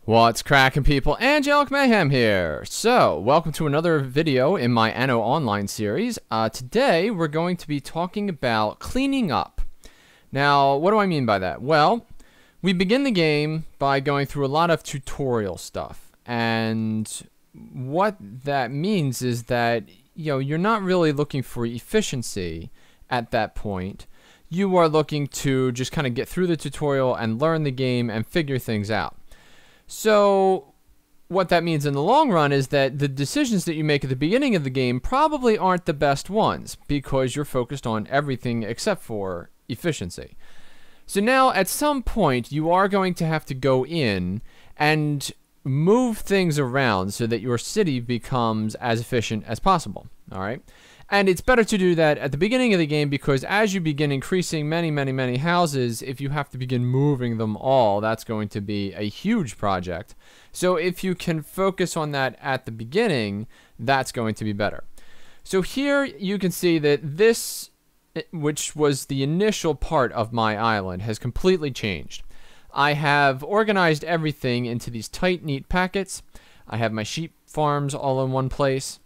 What's cracking, people? Angelic Mayhem here. So, welcome to another video in my Anno Online series. Today, we're going to be talking about cleaning up. Now, what do I mean by that? Well, we begin the game by going through a lot of tutorial stuff. And what that means is that, you're not really looking for efficiency at that point. You are looking to just kind of get through the tutorial and learn the game and figure things out. So what that means in the long run is that the decisions that you make at the beginning of the game probably aren't the best ones because you're focused on everything except for efficiency. So now at some point you are going to have to go in and move things around so that your city becomes as efficient as possible. All right. And it's better to do that at the beginning of the game because as you begin increasing many houses, if you have to begin moving them all, that's going to be a huge project. So if you can focus on that at the beginning, that's going to be better. So here you can see that this, which was the initial part of my island, has completely changed. I have organized everything into these tight, neat packets. I have my sheep farms all in one place.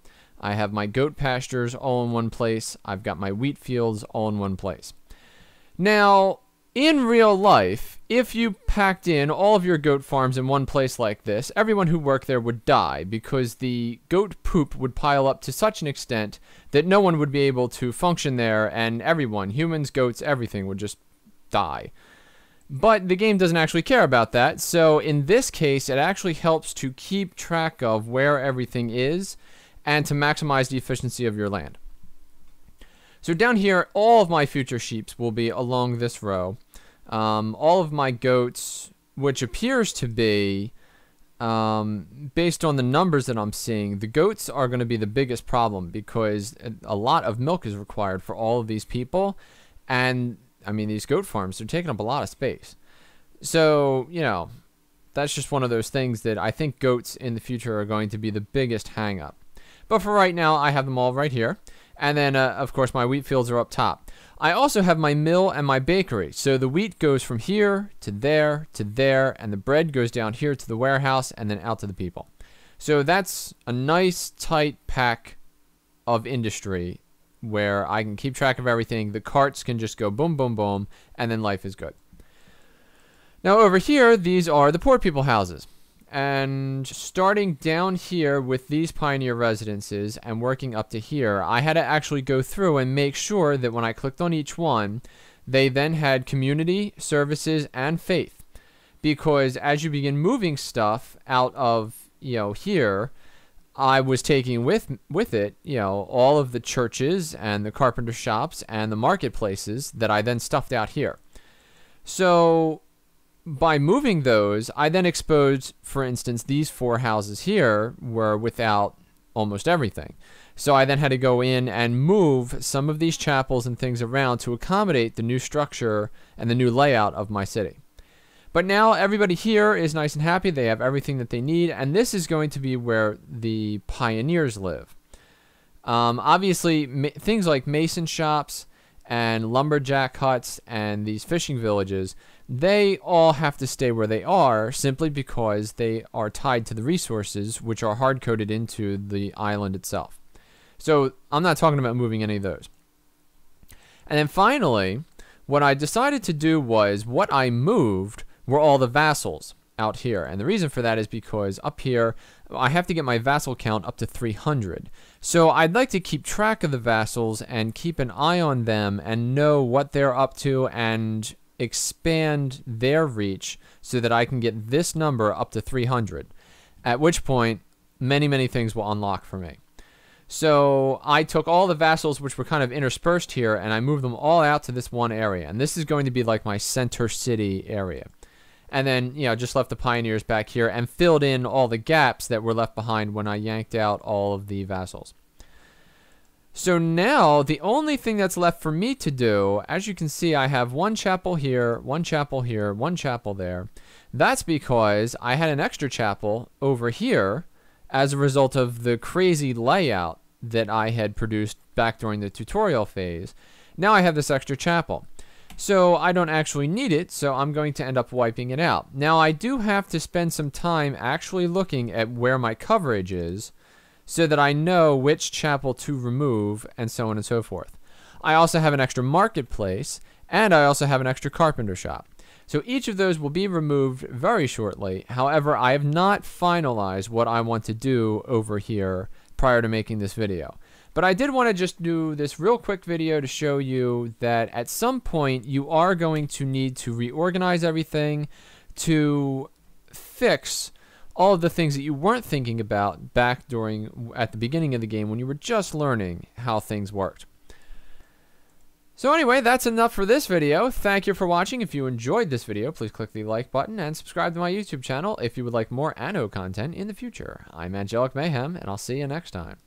I have my goat pastures all in one place. I've got my wheat fields all in one place. Now, in real life, if you packed in all of your goat farms in one place like this, everyone who worked there would die because the goat poop would pile up to such an extent that no one would be able to function there, and everyone, humans, goats, everything would just die. But the game doesn't actually care about that, so in this case, it actually helps to keep track of where everything is and to maximize the efficiency of your land. So down here, all of my future sheep will be along this row. All of my goats, which appears to be, based on the numbers that I'm seeing, the goats are going to be the biggest problem because a lot of milk is required for all of these people. And, I mean, these goat farms, they're taking up a lot of space. So, that's just one of those things that I think goats in the future are going to be the biggest hang-up. But for right now, I have them all right here. And then, of course, my wheat fields are up top. I also have my mill and my bakery. So the wheat goes from here to there, and the bread goes down here to the warehouse and then out to the people. So that's a nice, tight pack of industry where I can keep track of everything. The carts can just go boom, boom, boom, and then life is good. Now over here, these are the poor people houses. And starting down here with these pioneer residences and working up to here, I had to actually go through and make sure that when I clicked on each one, they then had community, services, and faith. Because as you begin moving stuff out of, here, I was taking with it, all of the churches and the carpenter shops and the marketplaces that I then stuffed out here. So by moving those, I then exposed, for instance, these 4 houses here were without almost everything. So I then had to go in and move some of these chapels and things around to accommodate the new structure and the new layout of my city. But now everybody here is nice and happy. They have everything that they need, and this is going to be where the pioneers live. Obviously, things like mason shops and lumberjack huts and these fishing villages, they all have to stay where they are simply because they are tied to the resources which are hard-coded into the island itself. So I'm not talking about moving any of those. And then finally, what I decided to do was what I moved were all the vassals out here. And the reason for that is because up here, I have to get my vassal count up to 300. So I'd like to keep track of the vassals and keep an eye on them and know what they're up to and expand their reach so that I can get this number up to 300. At which point, many things will unlock for me. So I took all the vassals which were kind of interspersed here and I moved them all out to this one area. And this is going to be like my center city area. And then, just left the pioneers back here and filled in all the gaps that were left behind when I yanked out all of the vassals. So now, the only thing that's left for me to do, as you can see, I have one chapel here, one chapel here, one chapel there. That's because I had an extra chapel over here as a result of the crazy layout that I had produced back during the tutorial phase. Now I have this extra chapel. So I don't actually need it, so I'm going to end up wiping it out. Now I do have to spend some time actually looking at where my coverage is so that I know which chapel to remove and so on and so forth. I also have an extra marketplace and I also have an extra carpenter shop. So each of those will be removed very shortly. However, I have not finalized what I want to do over here prior to making this video. But I did want to just do this real quick video to show you that at some point you are going to need to reorganize everything to fix all of the things that you weren't thinking about back at the beginning of the game when you were just learning how things worked. So anyway, that's enough for this video. Thank you for watching. If you enjoyed this video, please click the like button and subscribe to my YouTube channel if you would like more Anno content in the future. I'm Angelic Mayhem, and I'll see you next time.